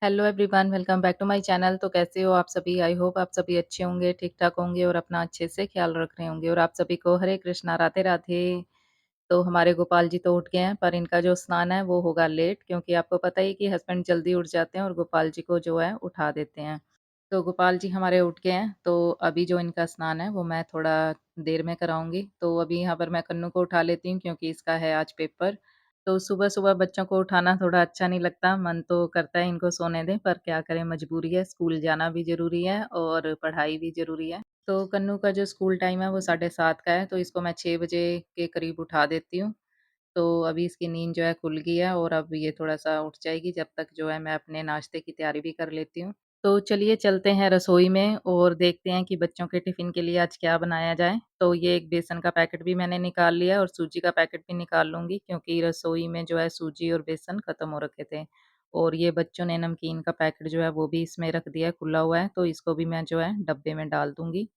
Hello everyone, welcome back to my channel. तो कैसे हो आप सभी? आई होप आप सभी अच्छे होंगे, ठीक-ठाक होंगे और अपना अच्छे से ख्याल रख रहे होंगे और आप सभी को हरे कृष्णा, राधे-राधे। तो हमारे गोपाल जी तो उठ गए हैं, पर इनका जो स्नान है वो होगा लेट, क्योंकि आपको पता ही है कि हस्बैंड जल्दी उठ जाते हैं और गोपाल जी को जो है उठा देते हैं। तो गोपाल जी हमारे उठ गए हैं, तो अभी जो इनका स्नान है वो मैं थोड़ा देर में कराऊँगी। तो अभी यहाँ पर मैं कन्नू को उठा लेती हूँ क्योंकि इसका है आज पेपर। तो सुबह-सुबह बच्चों को उठाना थोड़ा अच्छा नहीं लगता, मन तो करता है इनको सोने दें, पर क्या करें, मजबूरी है, स्कूल जाना भी ज़रूरी है और पढ़ाई भी ज़रूरी है। तो कन्नू का जो स्कूल टाइम है वो 7:30 का है, तो इसको मैं 6 बजे के करीब उठा देती हूँ। तो अभी इसकी नींद जो है खुल गई है और अब ये थोड़ा-सा उठ जाएगी, जब तक जो है मैं अपने नाश्ते की तैयारी भी कर लेती हूँ। तो चलिए चलते हैं रसोई में और देखते हैं कि बच्चों के टिफ़िन के लिए आज क्या बनाया जाए। तो ये एक बेसन का पैकेट भी मैंने निकाल लिया और सूजी का पैकेट भी निकाल लूँगी, क्योंकि रसोई में जो है सूजी और बेसन ख़त्म हो रखे थे। और ये बच्चों ने नमकीन का पैकेट जो है वो भी इसमें रख दिया है, खुला हुआ है, तो इसको भी मैं जो है डब्बे में डाल दूँगी।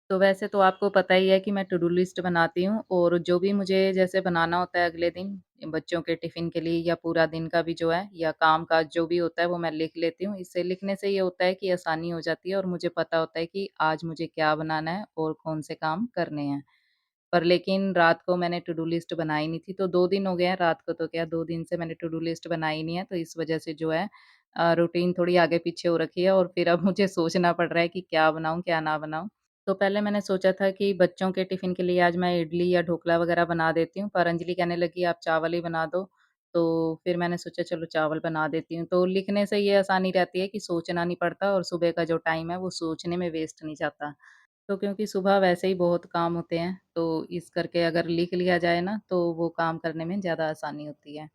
तो वैसे तो आपको पता ही है कि मैं टू डू लिस्ट बनाती हूँ और जो भी मुझे जैसे बनाना होता है अगले दिन बच्चों के टिफ़िन के लिए या पूरा दिन का भी जो है या काम-काज जो भी होता है वो मैं लिख लेती हूँ। इससे लिखने से ये होता है कि आसानी हो जाती है और मुझे पता होता है कि आज मुझे क्या बनाना है और कौन से काम करने हैं। पर लेकिन रात को मैंने टू डू लिस्ट बनाई नहीं थी, तो 2 दिन हो गए हैं, रात को तो क्या 2 दिन से मैंने टू डू लिस्ट बनाई नहीं है, तो इस वज़ह से जो है रूटीन थोड़ी आगे-पीछे हो रखी है और फिर अब मुझे सोचना पड़ रहा है कि क्या बनाऊँ, क्या ना बनाऊँ। तो पहले मैंने सोचा था कि बच्चों के टिफ़िन के लिए आज मैं इडली या ढोकला वग़ैरह बना देती हूँ, पर अंजलि कहने लगी आप चावल ही बना दो, तो फिर मैंने सोचा चलो चावल बना देती हूँ। तो लिखने से ये आसानी रहती है कि सोचना नहीं पड़ता और सुबह का जो टाइम है वो सोचने में वेस्ट नहीं जाता। तो क्योंकि सुबह वैसे ही बहुत काम होते हैं, तो इस करके अगर लिख लिया जाए ना, तो वो काम करने में ज़्यादा आसानी होती है।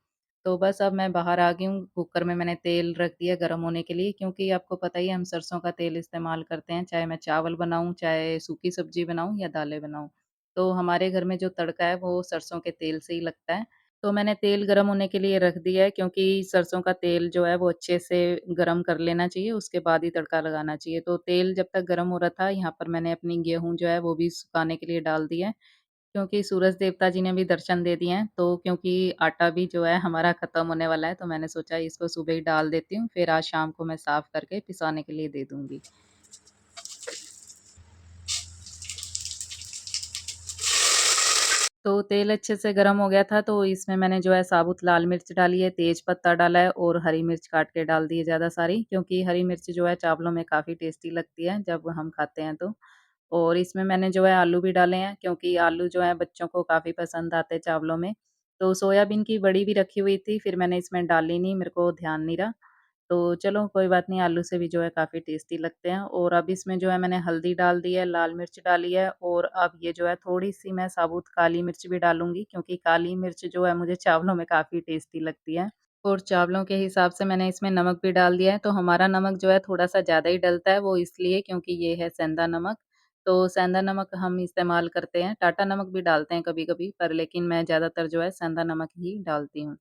तो बस अब मैं बाहर आ गई हूँ, कुकर में मैंने तेल रख दिया गरम होने के लिए, क्योंकि आपको पता ही है हम सरसों का तेल इस्तेमाल करते हैं, चाहे मैं चावल बनाऊँ, चाहे सूखी सब्ज़ी बनाऊँ या दालें बनाऊँ। तो हमारे घर में जो तड़का है वो सरसों के तेल से ही लगता है। तो मैंने तेल गरम होने के लिए रख दिया है, क्योंकि सरसों का तेल जो है वो अच्छे से गरम कर लेना चाहिए, उसके बाद ही तड़का लगाना चाहिए। तो तेल जब तक गरम हो रहा था, यहाँ पर मैंने अपनी गेहूँ जो है वो भी सुखाने के लिए डाल दी है, क्योंकि सूरज देवता जी ने भी दर्शन दे दिए हैं। तो क्योंकि आटा भी जो है हमारा खत्म होने वाला है, तो मैंने सोचा इसको सुबह ही डाल देती हूँ, फिर आज शाम को मैं साफ करके पिसाने के लिए दे दूँगी। तो तेल अच्छे से गरम हो गया था, तो इसमें मैंने जो है साबुत लाल मिर्च डाली है, तेज पत्ता डाला है और हरी मिर्च काट के डाल दी है ज़्यादा सारी, क्योंकि हरी मिर्च जो है चावलों में काफ़ी टेस्टी लगती है जब हम खाते हैं तो। और इसमें मैंने जो है आलू भी डाले हैं, क्योंकि आलू जो है बच्चों को काफ़ी पसंद आते हैं चावलों में। तो सोयाबीन की बड़ी भी रखी हुई थी, फिर मैंने इसमें डाली नहीं, मेरे को ध्यान नहीं रहा। तो चलो कोई बात नहीं, आलू से भी जो है काफ़ी टेस्टी लगते हैं। और अब इसमें जो है मैंने हल्दी डाल दी है, लाल मिर्च डाली है और अब ये जो है थोड़ी-सी मैं साबुत काली मिर्च भी डालूँगी, क्योंकि काली मिर्च जो है मुझे चावलों में काफ़ी टेस्टी लगती है। और चावलों के हिसाब से मैंने इसमें नमक भी डाल दिया है, तो हमारा नमक जो है थोड़ा-सा ज़्यादा ही डलता है, वो इसलिए क्योंकि ये है सेंधा नमक। तो सेंधा नमक हम इस्तेमाल करते हैं, टाटा नमक भी डालते हैं कभी-कभी, पर लेकिन मैं ज़्यादातर जो है सेंधा नमक ही डालती हूँ।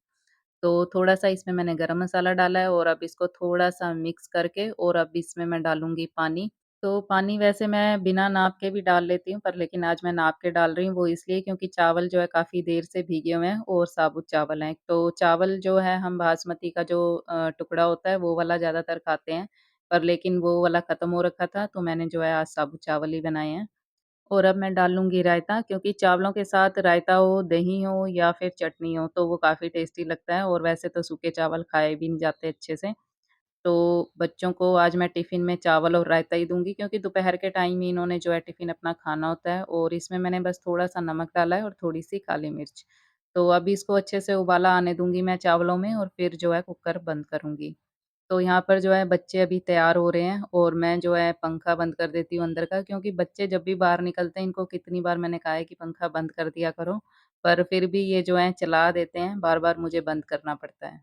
तो थोड़ा-सा इसमें मैंने गरम मसाला डाला है और अब इसको थोड़ा-सा मिक्स करके और अब इसमें मैं डालूँगी पानी। तो पानी वैसे मैं बिना नाप के भी डाल लेती हूँ, पर लेकिन आज मैं नाप के डाल रही हूँ, वो इसलिए क्योंकि चावल जो है काफ़ी देर से भीगे हुए हैं और साबुत चावल हैं। तो चावल जो है हम बासमती का जो टुकड़ा होता है वो वाला ज़्यादातर खाते हैं, पर लेकिन वो वाला ख़त्म हो रखा था, तो मैंने जो है आज साबुत चावल ही बनाए हैं। और अब मैं डालूँगी रायता, क्योंकि चावलों के साथ रायता हो, दही हो या फिर चटनी हो, तो वो काफ़ी टेस्टी लगता है और वैसे तो सूखे चावल खाए भी नहीं जाते अच्छे से। तो बच्चों को आज मैं टिफ़िन में चावल और रायता ही दूँगी, क्योंकि दोपहर के टाइम ही इन्होंने जो है टिफ़िन अपना खाना होता है और इसमें मैंने बस थोड़ा-सा नमक डाला है और थोड़ी-सी काली मिर्च। तो अभी इसको अच्छे से उबाला आने दूँगी मैं चावलों में और फिर जो है कुकर बंद करूँगी। तो यहाँ पर जो है बच्चे अभी तैयार हो रहे हैं और मैं जो है पंखा बंद कर देती हूँ अंदर का, क्योंकि बच्चे जब भी बाहर निकलते हैं, इनको कितनी बार मैंने कहा है कि पंखा बंद कर दिया करो, पर फिर भी ये जो है चला देते हैं, बार-बार मुझे बंद करना पड़ता है।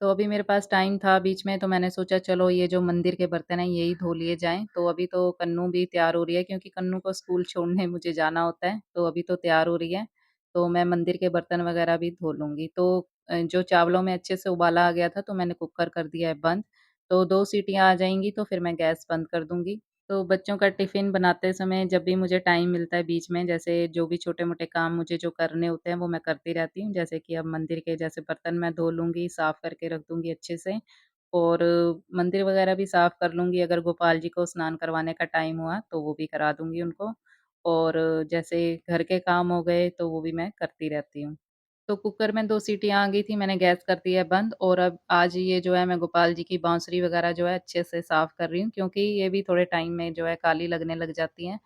तो अभी मेरे पास टाइम था बीच में, तो मैंने सोचा चलो ये जो मंदिर के बर्तन हैं यही धो लिए जाएँ। तो अभी तो कन्नू भी तैयार हो रही है, क्योंकि कन्नू को स्कूल छोड़ने मुझे जाना होता है, तो अभी तो तैयार हो रही है। तो मैं मंदिर के बर्तन वगैरह भी धो लूँगी। तो जो चावलों में अच्छे से उबाला आ गया था, तो मैंने कुकर कर दिया है बंद। तो 2 सीटियाँ आ जाएँगी तो फिर मैं गैस बंद कर दूँगी। तो बच्चों का टिफ़िन बनाते समय जब भी मुझे टाइम मिलता है बीच में, जैसे जो भी छोटे-मोटे काम मुझे जो करने होते हैं वो मैं करती रहती हूँ। जैसे कि अब मंदिर के जैसे बर्तन मैं धो लूँगी, साफ़ करके रख दूँगी अच्छे से और मंदिर वगैरह भी साफ कर लूँगी, अगर गोपाल जी को स्नान करवाने का टाइम हुआ, तो वो भी करा दूँगी उनको। और जैसे घर के काम हो गए, तो वो भी मैं करती रहती हूँ। तो कुकर में 2 सीटियाँ आ गई थी, मैंने गैस कर दिया बंद और अब आज ये जो है मैं गोपाल जी की बाँसुरी वगैरह जो है अच्छे से साफ कर रही हूँ, क्योंकि ये भी थोड़े टाइम में जो है काली लगने लग जाती हैं।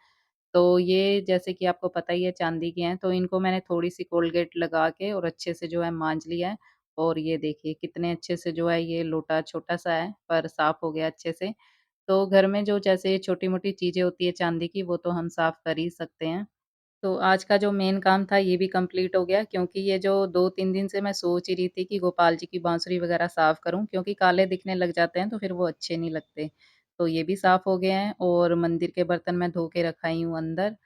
तो ये जैसे कि आपको पता ही है चांदी की हैं, तो इनको मैंने थोड़ी-सी कोलगेट लगा के और अच्छे से जो है माँज लिया है। और ये देखिए कितने अच्छे से जो है ये लोटा छोटा-सा है, पर साफ हो गया अच्छे से। तो घर में जो जैसे छोटी-मोटी चीज़ें होती है चांदी की, वो तो हम साफ कर ही सकते हैं। तो आज का जो मेन काम था ये भी कंप्लीट हो गया, क्योंकि ये जो 2-3 दिन से मैं सोच ही रही थी कि गोपाल जी की बाँसुरी वग़ैरह साफ़ करूँ, क्योंकि काले दिखने लग जाते हैं तो फिर वो अच्छे नहीं लगते। तो ये भी साफ़ हो गए हैं और मंदिर के बर्तन मैं धो के रखाई हूँ अंदर।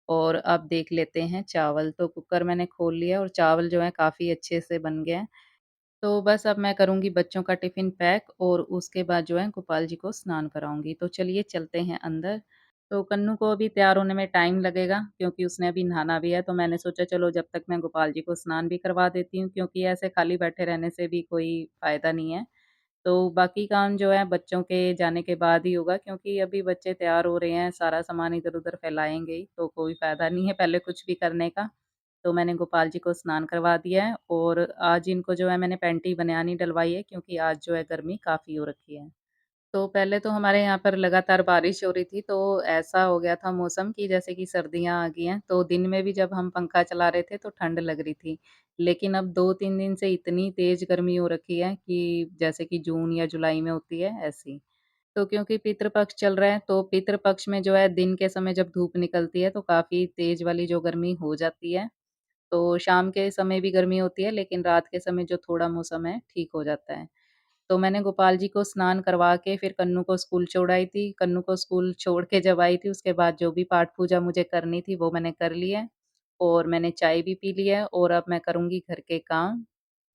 और अब देख लेते हैं चावल, तो कुकर मैंने खोल लिया और चावल जो हैं काफ़ी अच्छे से बन गए हैं। तो बस अब मैं करूँगी बच्चों का टिफ़िन पैक और उसके बाद जो है गोपाल जी को स्नान कराऊँगी। तो चलिए चलते हैं अंदर। तो कन्नू को अभी तैयार होने में टाइम लगेगा, क्योंकि उसने अभी नहाना भी है, तो मैंने सोचा चलो जब तक मैं गोपाल जी को स्नान भी करवा देती हूँ, क्योंकि ऐसे खाली बैठे रहने से भी कोई फ़ायदा नहीं है। तो बाकी काम जो है बच्चों के जाने के बाद ही होगा, क्योंकि अभी बच्चे तैयार हो रहे हैं, सारा सामान इधर-उधर फैलाएँगे ही, तो कोई फ़ायदा नहीं है पहले कुछ भी करने का। तो मैंने गोपाल जी को स्नान करवा दिया है और आज इनको जो है मैंने पैंटी बनियान डलवाई है, क्योंकि आज जो है गर्मी काफ़ी हो रखी है। तो पहले तो हमारे यहाँ पर लगातार बारिश हो रही थी, तो ऐसा हो गया था मौसम कि जैसे कि सर्दियाँ आ गई हैं, तो दिन में भी जब हम पंखा चला रहे थे तो ठंड लग रही थी। लेकिन अब 2-3 दिन से इतनी तेज़ गर्मी हो रखी है कि जैसे कि जून या जुलाई में होती है, ऐसी। तो क्योंकि पितृ पक्ष चल रहा है, तो पितृ पक्ष में जो है दिन के समय जब धूप निकलती है, तो काफ़ी तेज़ वाली जो गर्मी हो जाती है। तो शाम के समय भी गर्मी होती है, लेकिन रात के समय जो थोड़ा मौसम है, ठीक हो जाता है। तो मैंने गोपाल जी को स्नान करवा के फिर कन्नू को स्कूल छोड़ आई थी। कन्नू को स्कूल छोड़ के जब आई थी, उसके बाद जो भी पाठ-पूजा मुझे करनी थी, वो मैंने कर ली है और मैंने चाय भी पी ली है और अब मैं करूँगी घर के काम।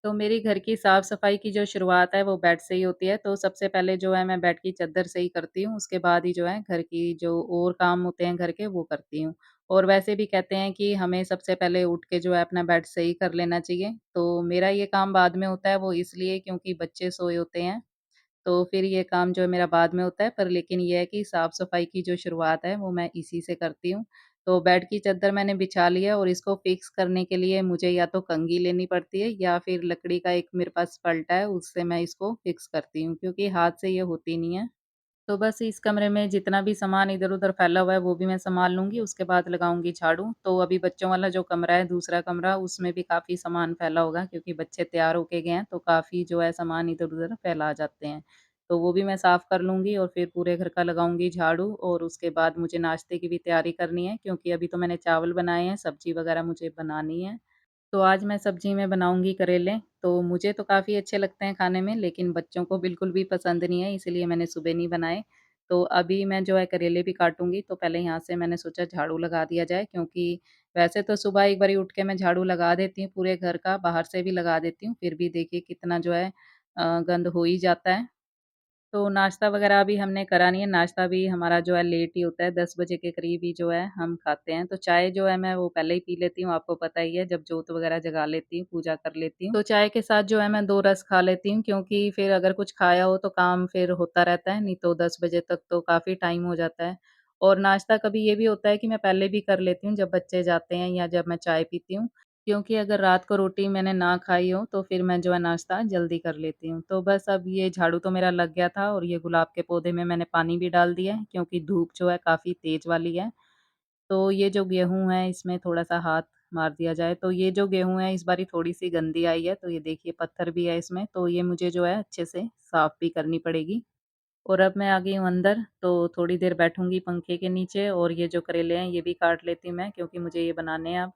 तो मेरी घर की साफ-सफाई की जो शुरुआत है वो बेड से ही होती है, तो सबसे पहले जो है मैं बेड की चद्दर से ही करती हूँ, उसके बाद ही जो है घर की जो और काम होते हैं घर के वो करती हूँ। और वैसे भी कहते हैं कि हमें सबसे पहले उठ के जो है अपना बेड सही कर लेना चाहिए, तो मेरा ये काम बाद में होता है वो इसलिए क्योंकि बच्चे सोए होते हैं, तो फिर ये काम जो है मेरा बाद में होता है, पर लेकिन ये है कि साफ-सफाई की जो शुरुआत है वो मैं इसी से करती हूँ। तो बेड की चद्दर मैंने बिछा ली है और इसको फिक्स करने के लिए मुझे या तो कंघी लेनी पड़ती है या फिर लकड़ी का एक मेरे पास पलटा है, उससे मैं इसको फिक्स करती हूँ, क्योंकि हाथ से ये होती नहीं है। तो बस इस कमरे में जितना भी सामान इधर-उधर फैला हुआ है वो भी मैं सँभाल लूँगी, उसके बाद लगाऊँगी झाड़ू। तो अभी बच्चों वाला जो कमरा है, दूसरा कमरा, उसमें भी काफ़ी सामान फैला होगा, क्योंकि बच्चे तैयार होके गए हैं, तो काफ़ी जो है सामान इधर-उधर फैला जाते हैं। तो वो भी मैं साफ़ कर लूँगी और फिर पूरे घर का लगाऊँगी झाड़ू और उसके बाद मुझे नाश्ते की भी तैयारी करनी है, क्योंकि अभी तो मैंने चावल बनाए हैं, सब्ज़ी वग़ैरह मुझे बनानी है। तो आज मैं सब्ज़ी में बनाऊँगी करेले, तो मुझे तो काफ़ी अच्छे लगते हैं खाने में, लेकिन बच्चों को बिल्कुल भी पसंद नहीं है, इसीलिए मैंने सुबह नहीं बनाए। तो अभी मैं जो है करेले भी काटूँगी, तो पहले यहाँ से मैंने सोचा झाड़ू लगा दिया जाए, क्योंकि वैसे तो सुबह एक बारी उठ के मैं झाड़ू लगा देती हूँ पूरे घर का, बाहर से भी लगा देती हूँ, फिर भी देखिए कितना जो है गंद हो ही जाता है। तो नाश्ता वग़ैरह अभी हमने करा नहीं है, नाश्ता भी हमारा जो है लेट ही होता है, 10 बजे के करीब ही जो है हम खाते हैं। तो चाय जो है मैं वो पहले ही पी लेती हूँ, आपको पता ही है, जब जोत वग़ैरह जगा लेती हूँ, पूजा कर लेती हूँ। तो चाय के साथ जो है मैं 2 रस खा लेती हूँ, क्योंकि फिर अगर कुछ खाया हो तो काम फिर होता रहता है, नहीं तो 10 बजे तक तो काफ़ी टाइम हो जाता है। और नाश्ता कभी ये भी होता है कि मैं पहले भी कर लेती हूँ, जब बच्चे जाते हैं या जब मैं चाय पीती हूँ। क्योंकि अगर रात को रोटी मैंने ना खाई हो, तो फिर मैं जो है नाश्ता जल्दी कर लेती हूँ। तो बस अब ये झाड़ू तो मेरा लग गया था और ये गुलाब के पौधे में मैंने पानी भी डाल दिया है, क्योंकि धूप जो है काफ़ी तेज़ वाली है। तो ये जो गेहूँ है इसमें थोड़ा-सा हाथ मार दिया जाए, तो ये जो गेहूँ है इस बारी थोड़ी-सी गंदी आई है, तो ये देखिए पत्थर भी है इसमें, तो ये मुझे जो है अच्छे से साफ़ भी करनी पड़ेगी। और अब मैं आ गई हूँ अंदर, तो थोड़ी देर बैठूँगी पंखे के नीचे और ये जो करेले हैं ये भी काट लेती हूँ मैं, क्योंकि मुझे ये बनाने हैं अब।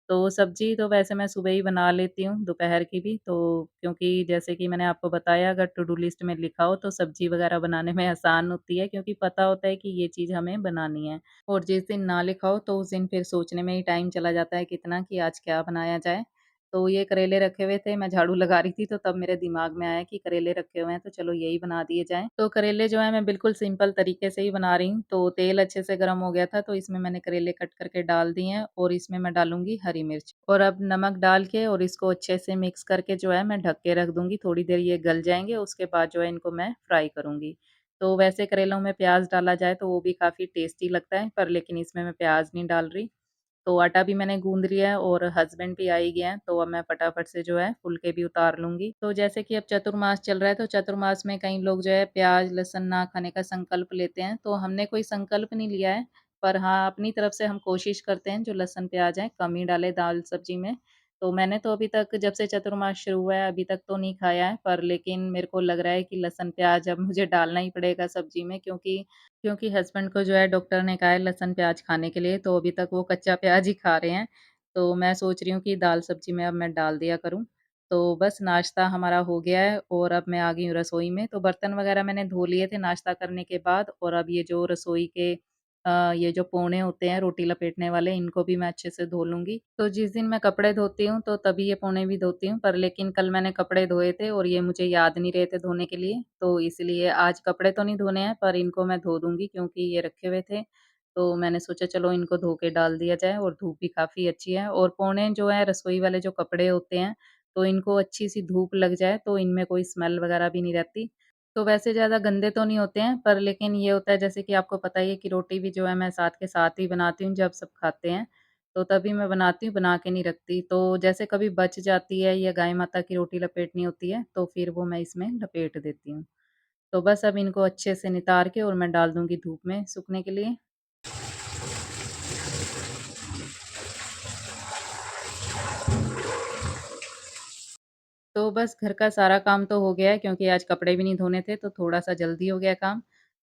तो सब्ज़ी तो वैसे मैं सुबह ही बना लेती हूँ, दोपहर की भी, तो क्योंकि जैसे कि मैंने आपको बताया, अगर टू डू लिस्ट में लिखा हो तो सब्ज़ी वग़ैरह बनाने में आसान होती है, क्योंकि पता होता है कि ये चीज़ हमें बनानी है। और जिस दिन ना लिखा हो तो उस दिन फिर सोचने में ही टाइम चला जाता है कितना कि आज क्या बनाया जाए। तो ये करेले रखे हुए थे, मैं झाड़ू लगा रही थी तो तब मेरे दिमाग में आया कि करेले रखे हुए हैं तो चलो यही बना दिए जाएँ। तो करेले जो है मैं बिल्कुल सिंपल तरीके से ही बना रही हूँ, तो तेल अच्छे से गरम हो गया था तो इसमें मैंने करेले कट करके डाल दिए हैं और इसमें मैं डालूँगी हरी मिर्च और अब नमक डाल के और इसको अच्छे से मिक्स करके जो है मैं ढक के रख दूँगी, थोड़ी देर ये गल जाएँगे उसके बाद जो है इनको मैं फ्राई करूँगी। तो वैसे करेलों में प्याज़ डाला जाए तो वो भी काफ़ी टेस्टी लगता है पर लेकिन इसमें मैं प्याज़ नहीं डाल रही। तो आटा भी मैंने गूँध लिया है और हस्बैंड भी आ ही गए हैं, तो अब मैं फटाफट से जो है फुलके भी उतार लूँगी। तो जैसे कि अब चतुर्मास चल रहा है, तो चतुर्मास में कई लोग जो है प्याज़, लहसुन ना खाने का संकल्प लेते हैं, तो हमने कोई संकल्प नहीं लिया है, पर हाँ, अपनी तरफ से हम कोशिश करते हैं जो लहसुन, प्याज़ है कम ही डालें दाल-सब्ज़ी में। तो मैंने तो अभी तक जब से चतुर्मास शुरू हुआ है, अभी तक तो नहीं खाया है, पर लेकिन मेरे को लग रहा है कि लहसुन, प्याज़ अब मुझे डालना ही पड़ेगा सब्ज़ी में क्योंकि हस्बैंड को जो है डॉक्टर ने कहा है लहसुन प्याज़ खाने के लिए, तो अभी तक वो कच्चा प्याज़ ही खा रहे हैं। तो मैं सोच रही हूँ कि दाल-सब्ज़ी में अब मैं डाल दिया करूँ। तो बस नाश्ता हमारा हो गया है और अब मैं आ गई हूँ रसोई में। तो बर्तन वग़ैरह मैंने धो लिए थे नाश्ता करने के बाद और अब ये जो रसोई के ये जो पोने होते हैं रोटी लपेटने वाले, इनको भी मैं अच्छे से धो लूँगी। तो जिस दिन मैं कपड़े धोती हूँ, तो तभी ये पोने भी धोती हूँ, पर लेकिन कल मैंने कपड़े धोए थे और ये मुझे याद नहीं रहे थे धोने के लिए, तो इसलिए आज कपड़े तो नहीं धोने हैं, पर इनको मैं धो दूँगी क्योंकि ये रखे हुए थे। तो मैंने सोचा चलो इनको धो के डाल दिया जाए और धूप भी काफ़ी अच्छी है और पोने जो है रसोई वाले जो कपड़े होते हैं, तो इनको अच्छी-सी धूप लग जाए, तो इनमें कोई स्मेल वगैरह भी नहीं रहती। तो वैसे ज़्यादा गंदे तो नहीं होते हैं, पर लेकिन ये होता है जैसे कि आपको पता ही है कि रोटी भी जो है मैं साथ के साथ ही बनाती हूँ जब सब खाते हैं, तो तभी मैं बनाती हूँ, बना के नहीं रखती। तो जैसे कभी बच जाती है या गाय माता की रोटी लपेटनी होती है, तो फिर वो मैं इसमें लपेट देती हूँ। तो बस अब इनको अच्छे से नितार के और मैं डाल दूँगी धूप में सूखने के लिए। तो बस घर का सारा काम तो हो गया है क्योंकि आज कपड़े भी नहीं धोने थे तो थोड़ा-सा जल्दी हो गया काम।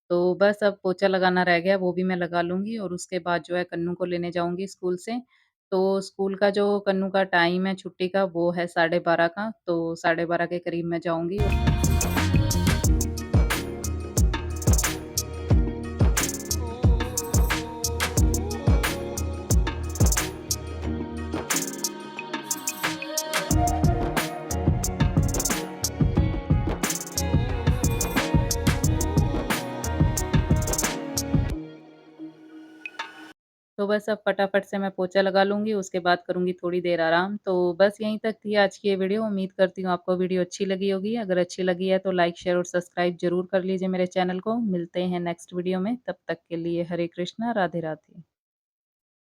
तो बस अब पोछा लगाना रह गया, वो भी मैं लगा लूँगी और उसके बाद जो है कन्नू को लेने जाऊँगी स्कूल से। तो स्कूल का जो कन्नू का टाइम है छुट्टी का वो है 12:30 का, तो 12:30 के करीब मैं जाऊँगी। तो बस अब फटाफट से मैं पोछा लगा लूँगी, उसके बाद करूँगी थोड़ी देर आराम। तो बस यहीं तक थी आज की ये वीडियो। उम्मीद करती हूँ आपको वीडियो अच्छी लगी होगी। अगर अच्छी लगी है तो लाइक, शेयर और सब्सक्राइब ज़रूर कर लीजिए मेरे चैनल को। मिलते हैं नेक्स्ट वीडियो में, तब तक के लिए हरे कृष्णा, राधे राधे।